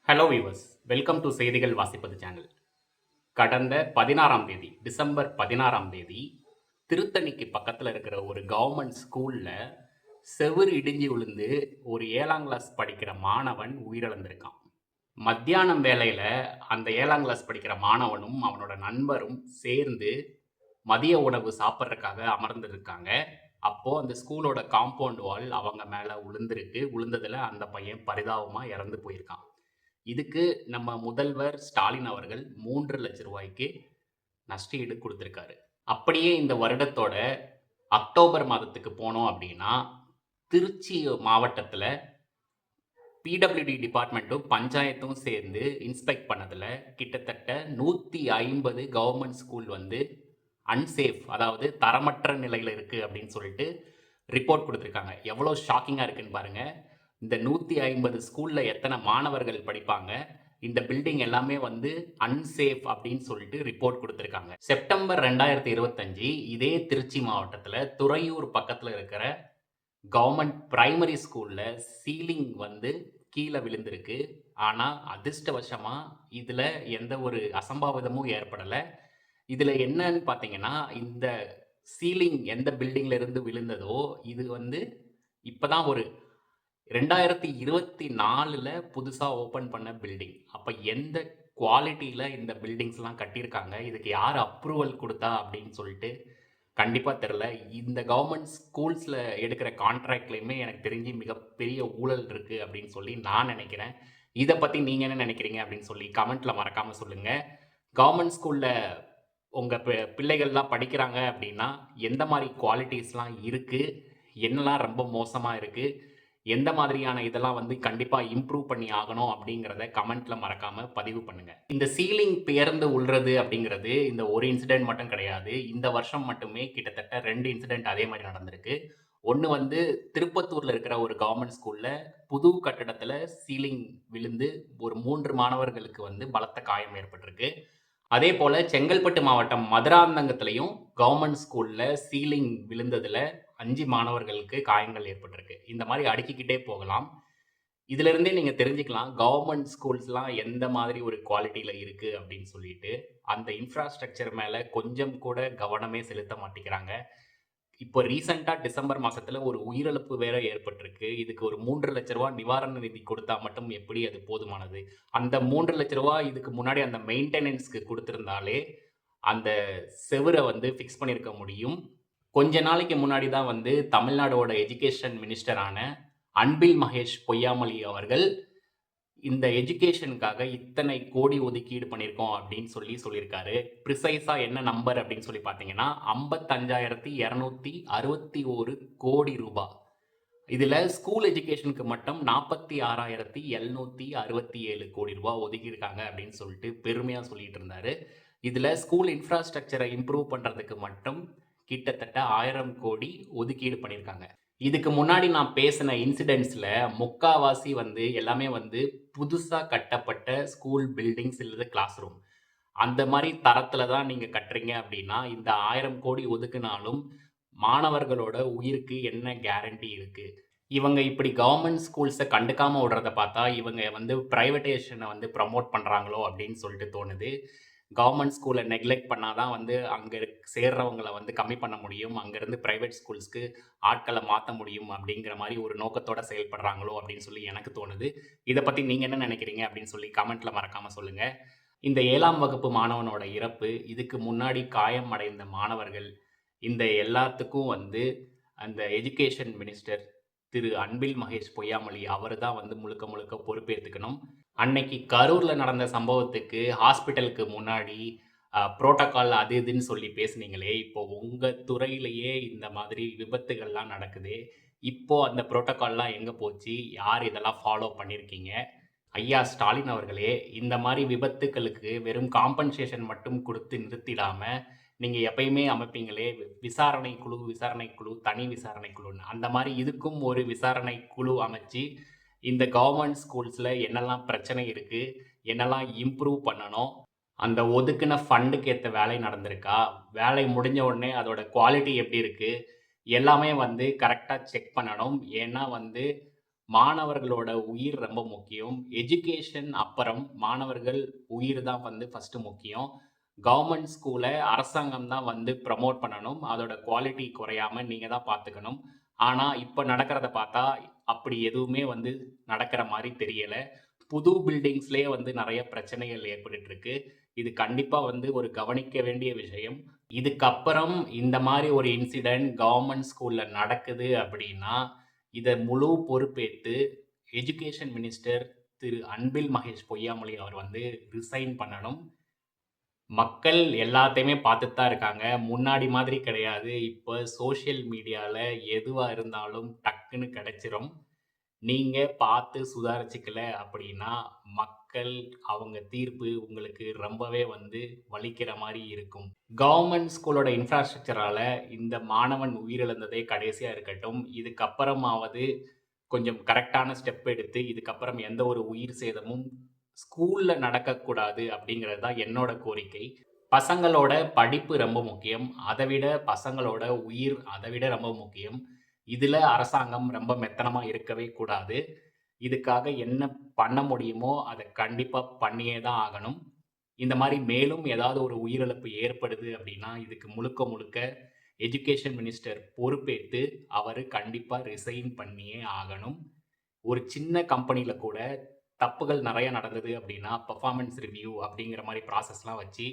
Hello viewers, welcome to செய்திகள் வாசிப்பது channel. கடந்த 16ஆம் தேதி டிசம்பர் 16ஆம் தேதி திருத்தணிக்கு பக்கத்தில் இருக்கிற ஒரு கவர்மெண்ட் ஸ்கூலில் செவுரு இடிஞ்சு விழுந்து ஒரு 7ஆம் கிளாஸ் படிக்கிற மாணவன் உயிரிழந்திருக்கான். மத்தியானம் வேளையில் அந்த 7ஆம் கிளாஸ் படிக்கிற மாணவனும் அவனோட நண்பரும் சேர்ந்து மதிய உணவு சாப்பிட்றதுக்காக அமர்ந்திருக்காங்க. அப்போது அந்த ஸ்கூலோட காம்பவுண்ட் வால் அவங்க மேலே விழுந்திருக்கு. விழுந்ததில் அந்த பையன் பரிதாபமாக இறந்து போயிருக்கான். இதுக்கு நம்ம முதல்வர் ஸ்டாலின் அவர்கள் 3,00,000 நஷ்டஈடு கொடுத்திருக்காரு. அப்படியே இந்த வருடத்தோட அக்டோபர் மாதத்துக்கு போனோம் அப்படின்னா, திருச்சி மாவட்டத்துல பிடபிள்யூடி டிபார்ட்மெண்ட்டும், பஞ்சாயத்தும் சேர்ந்து இன்ஸ்பெக்ட் பண்ணதுல கிட்டத்தட்ட 150 கவர்மெண்ட் ஸ்கூல் வந்து அன்சேஃப், அதாவது தரமற்ற நிலையில இருக்கு அப்படின்னு சொல்லிட்டு ரிப்போர்ட் கொடுத்திருக்காங்க. எவ்வளவு ஷாக்கிங்கா இருக்குன்னு பாருங்க. இந்த 150 ஸ்கூல்ல எத்தனை மாணவர்கள் படிப்பாங்க? இந்த பில்டிங் எல்லாமே வந்து அன்சேஃப் அப்படின்னு சொல்லிட்டு ரிப்போர்ட் கொடுத்திருக்காங்க. செப்டம்பர் 2025 இதே திருச்சி மாவட்டத்துல துறையூர் பக்கத்துல இருக்கிற கவர்மெண்ட் பிரைமரி ஸ்கூல்ல சீலிங் வந்து கீழே விழுந்திருக்கு. ஆனா அதிர்ஷ்டவசமா இதுல எந்த ஒரு அசம்பாவிதமும் ஏற்படல. இதுல என்னன்னு பாத்தீங்கன்னா, இந்த சீலிங் எந்த பில்டிங்ல இருந்து விழுந்ததோ இது வந்து இப்பதான் ஒரு 2024ல புதுசா ஓப்பன் பண்ண பில்டிங். அப்ப எந்த குவாலிட்டியில இந்த பில்டிங்ஸ்லாம் கட்டியிருக்காங்க, இதுக்கு யார் அப்ரூவல் குடுத்தா அப்படின்னு சொல்லிட்டு கண்டிப்பா தெரியல. இந்த கவர்மெண்ட் ஸ்கூல்ஸ்ல எடுக்கிற கான்ட்ராக்ட்லயுமே எனக்கு தெரிஞ்சு மிகப்பெரிய ஊழல் இருக்கு அப்படின்னு சொல்லி நான் நினைக்கிறேன். இத பத்தி நீங்க என்ன நினைக்கிறீங்க அப்படின்னு சொல்லி கமெண்ட்ல மறக்காம சொல்லுங்க. கவர்மெண்ட் ஸ்கூல்ல உங்க பிள்ளைகள்லாம் படிக்கிறாங்க அப்படின்னா, எந்த மாரி குவாலிட்டீஸ்லாம் இருக்கு? என்னலாம் ரொம்ப மோசமா இருக்கு? எந்த மாதிரியான இதெல்லாம் வந்து கண்டிப்பா இம்ப்ரூவ் பண்ணி ஆகணும் அப்படிங்கிறத கமெண்ட்ல மறக்காம பதிவு பண்ணுங்க. இந்த சீலிங் பெயர்ந்து உள்றது அப்படிங்கிறது இந்த ஒரு இன்சிடென்ட் மட்டும் கிடையாது. இந்த வருஷம் மட்டுமே கிட்டத்தட்ட 2 இன்சிடென்ட் அதே மாதிரி நடந்திருக்கு. ஒண்ணு வந்து திருப்பத்தூர்ல இருக்கிற ஒரு கவர்மெண்ட் ஸ்கூல்ல புது கட்டடத்துல சீலிங் விழுந்து ஒரு 3 மாணவர்களுக்கு வந்து பலத்த காயம் ஏற்பட்டிருக்கு. அதே போல செங்கல்பட்டு மாவட்டம் மதுராந்தகத்திலையும் கவர்மெண்ட் ஸ்கூல்ல சீலிங் விழுந்ததுல 5 மாணவர்களுக்கு காயங்கள் ஏற்பட்டிருக்கு. இந்த மாதிரி அடுக்கிக்கிட்டே போகலாம். இதுல இருந்தே நீங்க தெரிஞ்சுக்கலாம் கவர்மெண்ட் ஸ்கூல்ஸ்லாம் எந்த மாதிரி ஒரு குவாலிட்டியில இருக்கு அப்படின்னு சொல்லிட்டு. அந்த இன்ஃப்ராஸ்ட்ரக்சர் மேல கொஞ்சம் கூட கவனமே செலுத்த மாட்டேங்கிறாங்க. இப்போ ரீசெண்டா டிசம்பர் மாசத்துல ஒரு உயிரிழப்பு வேற ஏற்பட்டிருக்கு. இதுக்கு ஒரு 3,00,000 நிவாரண நிதி கொடுத்தா மட்டும் எப்படி அது போதுமானது? அந்த 3,00,000 இதுக்கு முன்னாடி அந்த மெயின்டெனன்ஸ்க்கு குடுத்திருந்தாலே, அந்த செவுர வந்து ஃபிக்ஸ் பண்ணியிருக்க முடியும். கொஞ்ச நாளைக்கு முன்னாடி தான் வந்து தமிழ்நாடோட எஜுகேஷன் மினிஸ்டரான அன்பில் மகேஷ் பொய்யாமொழி அவர்கள் இந்த எஜுகேஷனுக்காக இத்தனை கோடி ஒதுக்கீடு பண்ணியிருக்கோம் அப்படின்னு சொல்லியிருக்காரு. ப்ரிசைஸா என்ன நம்பர் அப்படின்னு சொல்லி பார்த்தீங்கன்னா, 55,261 கோடி ரூபாய். இதுல ஸ்கூல் எஜுகேஷனுக்கு மட்டும் 46,767 கோடி ரூபாய் ஒதுக்கியிருக்காங்க அப்படின்னு சொல்லிட்டு பெருமையா சொல்லிட்டு இருந்தாரு. இதுல ஸ்கூல் இன்ஃப்ராஸ்ட்ரக்சரை இம்ப்ரூவ் பண்றதுக்கு மட்டும் கிட்டத்தட்ட 1000 கோடி ஒதுக்கீடு பண்ணியிருக்காங்க. இதுக்கு முன்னாடி நான் பேசின இன்சிடென்ட்ஸ்ல முக்காவாசி வந்து எல்லாமே வந்து புதுசா கட்டப்பட்ட ஸ்கூல் பில்டிங்ஸ் இல்லது கிளாஸ் ரூம். அந்த மாரி தரத்துல தான் நீங்க கட்டுறீங்க அப்படின்னா, இந்த 1000 கோடி ஒதுக்குனாலும் மாணவர்களோட உயிருக்கு என்ன கேரண்டி இருக்கு? இவங்க இப்படி கவர்ன்மெண்ட் ஸ்கூல்ஸ கண்டுக்காம விடுறத பார்த்தா, இவங்க வந்து பிரைவேட்டைசேஷன வந்து ப்ரமோட் பண்றாங்களோ அப்படின்னு சொல்லிட்டு தோணுது. கவர்மெண்ட் ஸ்கூல நெக்லெக்ட் பண்ணா தான் வந்து அங்க சேர்றவங்கள வந்து கம்மி பண்ண முடியும். அங்கருந்து பிரைவேட் ஸ்கூல்ஸ்க்கு ஆட்கள மாத்த முடியும் அப்படிங்கிற மாரி ஒரு நோக்கத்தோட செயல்படுறாங்களோ அப்படின்னு சொல்லி எனக்கு தோணுது. இத பத்தி நீங்க என்ன நினைக்கிறீங்க அப்படின்னு சொல்லி கமெண்ட்ல மறக்காம சொல்லுங்க. இந்த 7ஆம் வகுப்பு மாணவனோட இறப்பு, இதுக்கு முன்னாடி காயம் அடைந்த மாணவர்கள், இந்த எல்லாத்துக்கும் வந்து அந்த எஜுகேஷன் மினிஸ்டர் திரு அன்பில் மகேஷ் பொய்யாமொழி அவரு தான் வந்து முழுக்க முழுக்க பொறுப்பேத்துக்கணும். அன்னைக்கு கரூர்ல நடந்த சம்பவத்துக்கு ஹாஸ்பிட்டலுக்கு முன்னாடி புரோட்டோகால் அது இதுன்னு சொல்லி பேசுனீங்களே, இப்போ உங்க துறையிலேயே இந்த மாதிரி விபத்துகள்லாம் நடக்குதே, இப்போ அந்த புரோட்டோகால்லாம் எங்க போச்சு? யார் இதெல்லாம் ஃபாலோ பண்ணியிருக்கீங்க? ஐயா ஸ்டாலின் அவர்களே, இந்த மாரி விபத்துக்களுக்கு வெறும் காம்பன்சேஷன் மட்டும் குடுத்து நிறுத்திடாம, நீங்க எப்பயுமே அமைப்பீங்களே, விசாரணை குழு, விசாரணை குழு, தனி விசாரணை குழுன்னு. அந்த மாரி இதுக்கும் ஒரு விசாரணை குழு அமைச்சு, இந்த கவர்ன்மெண்ட் ஸ்கூல்ஸ்ல என்னெல்லாம் பிரச்சனை இருக்கு? என்னெல்லாம் இம்ப்ரூவ் பண்ணணும்? அந்த ஒதுக்குன ஃபண்டுக்கு ஏத்த வேலை நடந்திருக்கா? வேலை முடிஞ்ச உடனே அதோட குவாலிட்டி எப்படி இருக்கு? எல்லாமே வந்து கரெக்ட்டா செக் பண்ணணும். ஏன்னா வந்து மாணவர்களோட உயிர் ரொம்ப முக்கியம். எஜுகேஷன் அப்புறம் மாணவர்கள் உயிர் தான் வந்து ஃபர்ஸ்ட்டு முக்கியம். கவர்மெண்ட் ஸ்கூல அரசாங்கம் தான் வந்து ப்ரமோட் பண்ணணும். அதோட குவாலிட்டி குறையாம நீங்க தான் பார்த்துக்கணும். ஆனா, இப்ப நடக்கிறத பார்த்தா, அப்படி எதுவுமே வந்து நடக்கிற மாரி தெரியல. புது பில்டிங்ஸ்லயே வந்து நெறைய பிரச்சனைகள் ஏற்பட்டுட்டு இருக்கு. இது கண்டிப்பா வந்து ஒரு கவனிக்க வேண்டிய விஷயம். இதுக்கப்புறம் இந்த மாரி ஒரு இன்சிடென்ட் கவர்மெண்ட் ஸ்கூல்ல நடக்குது அப்படின்னா, இத முழு பொறுப்பேத்து எஜுகேஷன் மினிஸ்டர் திரு அன்பில் மகேஷ் பொய்யாமொழி அவர் வந்து ரிசைன் பண்ணணும். மக்கள் எல்லாத்தையுமே பார்த்துட்டு தான் இருக்காங்க. முன்னாடி மாதிரி கிடையாது. இப்ப சோசியல் மீடியால எதுவா இருந்தாலும் டக்குன்னு கிடைச்சிரும். நீங்க பார்த்து சுதாரிச்சுக்கல அப்படின்னா, மக்கள் அவங்க தீர்ப்பு உங்களுக்கு ரொம்பவே வந்து வலிக்கிற மாரி இருக்கும். கவர்ன்மெண்ட் ஸ்கூலோட இன்ஃப்ராஸ்ட்ரக்சரால இந்த மாணவன் உயிரிழந்ததே கடைசியா இருக்கட்டும். இதுக்கப்புறமாவது கொஞ்சம் கரெக்ட்டான ஸ்டெப் எடுத்து, இதுக்கப்புறம் எந்த ஒரு உயிர் சேதமும் ஸ்கூல்ல நடக்கக்கூடாது அப்படிங்கிறது தான் என்னோட கோரிக்கை. பசங்களோட படிப்பு ரொம்ப முக்கியம். அத விட பசங்களோட உயிர் அத விட ரொம்ப முக்கியம். இதுல அரசாங்கம் ரொம்ப மெத்தனமா இருக்கவே கூடாது. இதுக்காக என்ன பண்ண முடியுமோ, அத கண்டிப்பா பண்ணியே தான் ஆகணும். இந்த மாரி மேலும் ஏதாவது ஒரு உயிரிழப்பு ஏற்படுது அப்படின்னா, இதுக்கு முழுக்க முழுக்க எஜுகேஷன் மினிஸ்டர் பொறுப்பேத்து, அவரு கண்டிப்பா ரிசைன் பண்ணியே ஆகணும். ஒரு சின்ன கம்பெனில கூட தப்புகள் நெறைய நடந்தது அப்படின்னா, பெர்ஃபார்மன்ஸ் ரிவ்யூ அப்படிங்கிற மாரி ப்ராசஸ்லாம் வச்சு,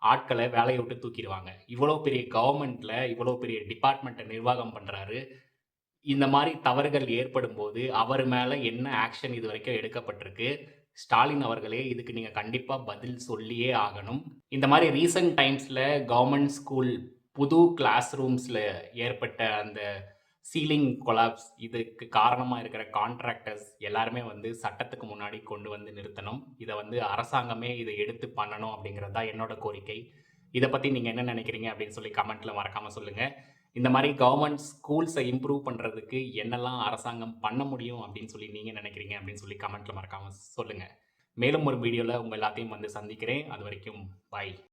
ஆட்கள வேலைய விட்டு தூக்கிருவாங்க. இவ்வளோ பெரிய கவர்ன்மெண்ட்ல இவ்வளோ பெரிய டிபார்ட்மெண்ட்ட நிர்வாகம் பண்றாரு. இந்த மாரி தவறுகள் ஏற்படும்போது, அவர் மேல என்ன ஆக்ஷன் இதுவரைக்கும் எடுக்கப்பட்டிருக்கு? ஸ்டாலின் அவர்களே இதுக்கு நீங்க கண்டிப்பா பதில் சொல்லியே ஆகணும். இந்த மாரி ரீசென்ட் டைம்ஸ்ல கவர்ன்மெண்ட் ஸ்கூல் புது கிளாஸ் ரூம்ஸ்ல ஏற்பட்ட அந்த சீலிங் கொலாப்ஸ் இதுக்கு காரணமா இருக்கிற கான்ட்ராக்டர்ஸ் எல்லாருமே வந்து சட்டத்துக்கு முன்னாடி கொண்டு வந்து நிறுத்தணும். இத வந்து அரசாங்கமே இத எடுத்து பண்ணணும் அப்படிங்கிறது தான் என்னோட கோரிக்கை. இத பத்தி நீங்க என்ன நினைக்கிறீங்க அப்படின்னு சொல்லி கமெண்ட்ல மறக்காம சொல்லுங்க. இந்த மாரி கவர்ன்மெண்ட் ஸ்கூல்ஸ இம்ப்ரூவ் பண்றதுக்கு என்னெல்லாம் அரசாங்கம் பண்ண முடியும் அப்படின்னு சொல்லி நீங்க நினைக்கிறீங்க அப்படின்னு சொல்லி கமெண்ட்ல மறக்காம சொல்லுங்க. மேலும் ஒரு வீடியோல உங்க எல்லாத்தையும் வந்து சந்திக்கிறேன். அதுவரைக்கும் பாய்.